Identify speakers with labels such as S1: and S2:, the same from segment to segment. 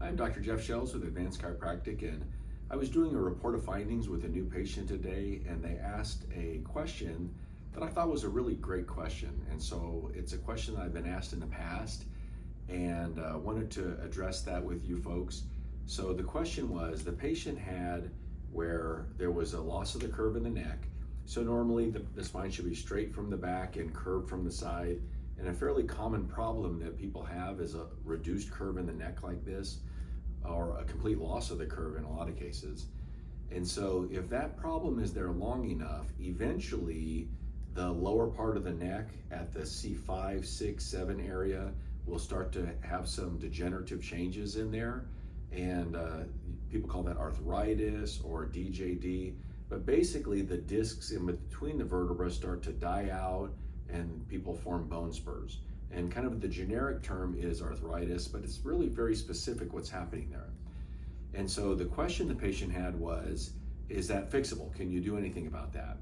S1: I'm Dr. Jeff Shells with Advanced Chiropractic, and I was doing a report of findings with a new patient today, and they asked a question that I thought was a really great question. And so it's a question that I've been asked in the past, and wanted to address that with you folks. So the question was, the patient had where there was a loss of the curve in the neck. So normally the spine should be straight from the back and curved from the side. And a fairly common problem that people have is a reduced curve in the neck like this, or a complete loss of the curve in a lot of cases. And so if that problem is there long enough, eventually the lower part of the neck at the C5, 6, 7 area will start to have some degenerative changes in there. And people call that arthritis or DJD. But basically the discs in between the vertebrae start to die out and people form bone spurs. And kind of the generic term is arthritis, but it's really very specific what's happening there. And so the question the patient had was, is that fixable? Can you do anything about that?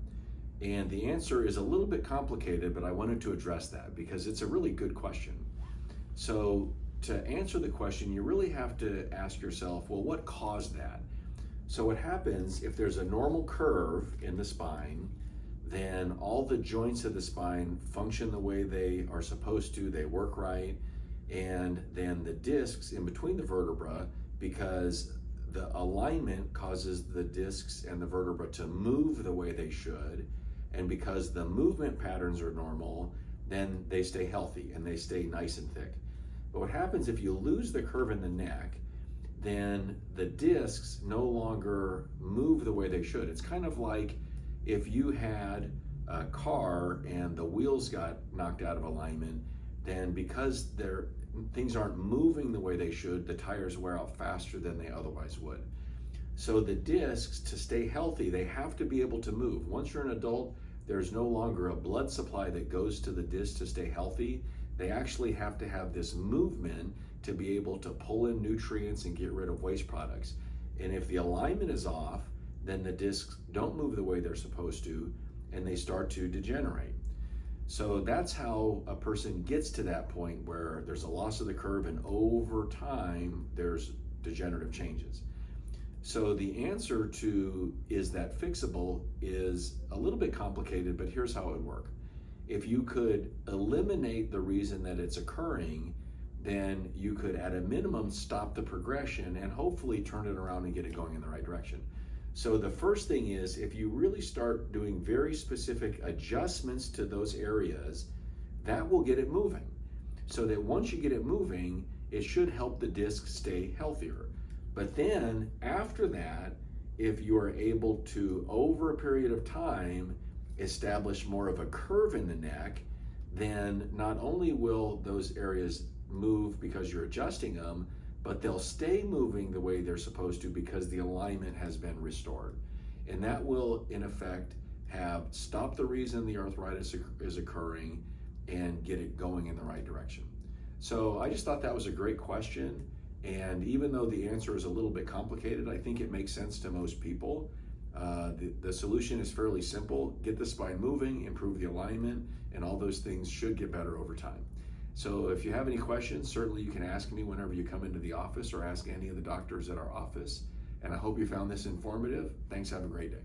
S1: And the answer is a little bit complicated, but I wanted to address that because it's a really good question. So to answer the question, you really have to ask yourself, well, what caused that? So what happens if there's a normal curve in the spine, then all the joints of the spine function the way they are supposed to, they work right, and then the discs in between the vertebra, because the alignment causes the discs and the vertebra to move the way they should, and because the movement patterns are normal, then they stay healthy and they stay nice and thick. But what happens if you lose the curve in the neck, then the discs no longer move the way they should. It's kind of like if you had a car and the wheels got knocked out of alignment, then because things aren't moving the way they should, the tires wear out faster than they otherwise would. So the discs, to stay healthy, they have to be able to move. Once you're an adult, there's no longer a blood supply that goes to the disc to stay healthy. They actually have to have this movement to be able to pull in nutrients and get rid of waste products. And if the alignment is off, then the discs don't move the way they're supposed to, and they start to degenerate. So that's how a person gets to that point where there's a loss of the curve, and over time, there's degenerative changes. So the answer to, is that fixable, is a little bit complicated, but here's how it would work. If you could eliminate the reason that it's occurring, then you could at a minimum stop the progression and hopefully turn it around and get it going in the right direction. So the first thing is, if you really start doing very specific adjustments to those areas, that will get it moving. So that once you get it moving, it should help the disc stay healthier. But then after that, if you are able to, over a period of time, establish more of a curve in the neck, then not only will those areas move because you're adjusting them, but they'll stay moving the way they're supposed to because the alignment has been restored. And that will, in effect, have stopped the reason the arthritis is occurring and get it going in the right direction. So I just thought that was a great question. And even though the answer is a little bit complicated, I think it makes sense to most people. The solution is fairly simple. Get the spine moving, improve the alignment, and all those things should get better over time. So if you have any questions, certainly you can ask me whenever you come into the office, or ask any of the doctors at our office. And I hope you found this informative. Thanks, have a great day.